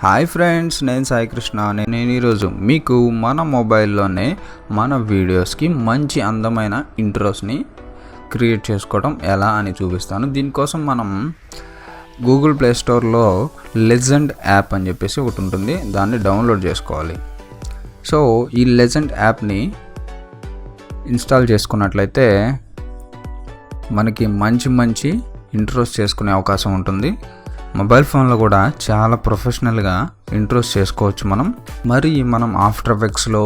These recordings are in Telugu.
హాయ్ ఫ్రెండ్స్, నేను సాయి కృష్ణ. నేను ఈరోజు మీకు మన మొబైల్లోనే మన వీడియోస్కి మంచి అందమైన ఇంట్రోస్ని క్రియేట్ చేసుకోవడం ఎలా అని చూపిస్తాను. దీనికోసం మనం గూగుల్ ప్లే స్టోర్లో లెజెండ్ యాప్ అని చెప్పేసి ఒకటి ఉంటుంది, దాన్ని డౌన్లోడ్ చేసుకోవాలి. సో ఈ లెజెండ్ యాప్ని ఇన్స్టాల్ చేసుకున్నట్లయితే మనకి మంచి ఇంట్రోస్ చేసుకునే అవకాశం ఉంటుంది. మొబైల్ ఫోన్లో కూడా చాలా ప్రొఫెషనల్గా ఇంట్రోస్ చేసుకోవచ్చు మనం ఆఫ్టర్ ఎఫెక్ట్స్లో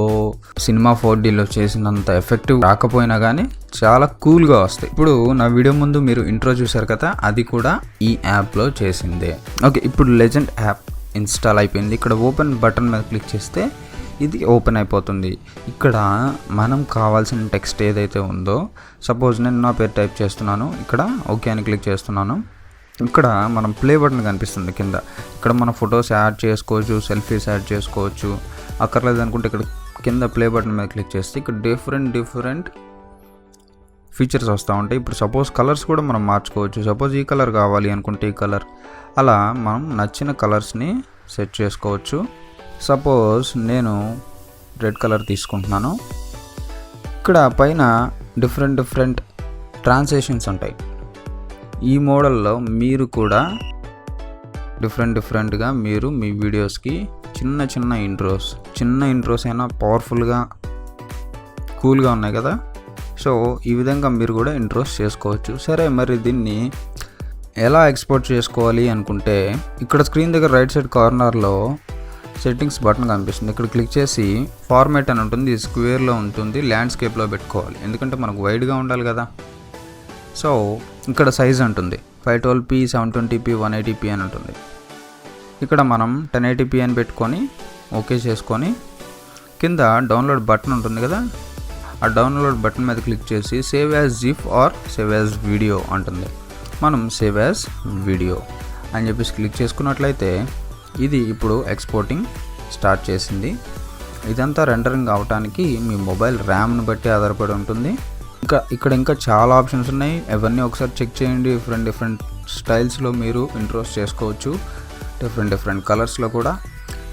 సినిమా 4Dలో చేసినంత ఎఫెక్టివ్ రాకపోయినా కానీ చాలా కూల్గా వస్తాయి. ఇప్పుడు నా వీడియో ముందు మీరు ఇంట్రో చూశారు కదా, అది కూడా ఈ యాప్లో చేసిందే. ఓకే, ఇప్పుడు లెజెండ్ యాప్ ఇన్స్టాల్ అయిపోయింది. ఇక్కడ ఓపెన్ బటన్ మీద క్లిక్ చేస్తే ఇది ఓపెన్ అయిపోతుంది. ఇక్కడ మనం కావాల్సిన టెక్స్ట్ ఏదైతే ఉందో, సపోజ్ నేను నా పేరు టైప్ చేస్తున్నాను, ఇక్కడ ఓకే అని క్లిక్ చేస్తున్నాను. ఇక్కడ మనం ప్లే బటన్ కనిపిస్తుంది కింద. ఇక్కడ మన ఫొటోస్ యాడ్ చేసుకోవచ్చు, సెల్ఫీస్ యాడ్ చేసుకోవచ్చు. అక్కర్లేదు అనుకుంటే ఇక్కడ కింద ప్లే బటన్ మీద క్లిక్ చేస్తే ఇక్కడ డిఫరెంట్ ఫీచర్స్ వస్తూ ఉంటాయి. ఇప్పుడు సపోజ్ కలర్స్ కూడా మనం మార్చుకోవచ్చు. సపోజ్ ఈ కలర్ కావాలి అనుకుంటే ఈ కలర్, అలా మనం నచ్చిన కలర్స్ని సెట్ చేసుకోవచ్చు. సపోజ్ నేను రెడ్ కలర్ తీసుకుంటున్నాను. ఇక్కడ పైన డిఫరెంట్ ట్రాన్సాక్షన్స్ ఉంటాయి. ఈ మోడల్లో మీరు కూడా డిఫరెంట్గా మీరు మీ వీడియోస్కి చిన్న ఇంట్రోస్ అయినా పవర్ఫుల్గా కూల్గా ఉన్నాయి కదా. సో ఈ విధంగా మీరు కూడా ఇంట్రోస్ చేసుకోవచ్చు. సరే, మరి దీన్ని ఎలా ఎక్స్పోర్ట్ చేసుకోవాలి అనుకుంటే ఇక్కడ స్క్రీన్ దగ్గర రైట్ సైడ్ కార్నర్లో సెట్టింగ్స్ బటన్ కనిపిస్తుంది. ఇక్కడ క్లిక్ చేసి ఫార్మాట్ అని ఉంటుంది, స్క్వేర్లో ఉంటుంది, ల్యాండ్స్కేప్లో పెట్టుకోవాలి. ఎందుకంటే మనకు వైడ్గా ఉండాలి కదా. సో ఇక్కడ సైజ్ ఉంటుంది 512p, 720p, 180p అని ఉంటుంది. ఇక్కడ మనం 1080p అని పెట్టుకొని ఓకే చేసుకొని కింద డౌన్లోడ్ బటన్ ఉంటుంది కదా, ఆ డౌన్లోడ్ బటన్ మీద క్లిక్ చేసి save as GIF or save as video అంటుంది. మనం సేవ్ యాజ్ వీడియో అని చెప్పేసి క్లిక్ చేసుకున్నట్లయితే ఇది ఇప్పుడు ఎక్స్పోర్టింగ్ స్టార్ట్ చేసింది. ఇదంతా రెండరింగ్ అవడానికి మీ మొబైల్ ర్యామ్ను బట్టి ఆధారపడి ఉంటుంది. ఇంకా చాలా ఆప్షన్స్ ఉన్నాయి, అవన్నీ ఒకసారి చెక్ చేయండి. డిఫరెంట్ స్టైల్స్లో మీరు ఇంట్రోస్ చేసుకోవచ్చు, డిఫరెంట్ కలర్స్లో కూడా.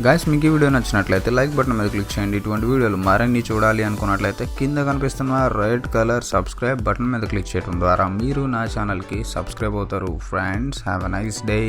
గైస్, మీకు ఈ వీడియో నచ్చినట్లయితే లైక్ బటన్ మీద క్లిక్ చేయండి. ఇటువంటి వీడియోలు మరిన్ని చూడాలి అనుకున్నట్లయితే కింద కనిపిస్తున్న రెడ్ కలర్ సబ్స్క్రైబ్ బటన్ మీద క్లిక్ చేయడం ద్వారా మీరు నా ఛానల్కి సబ్స్క్రైబ్ అవుతారు. Friends, have a nice day.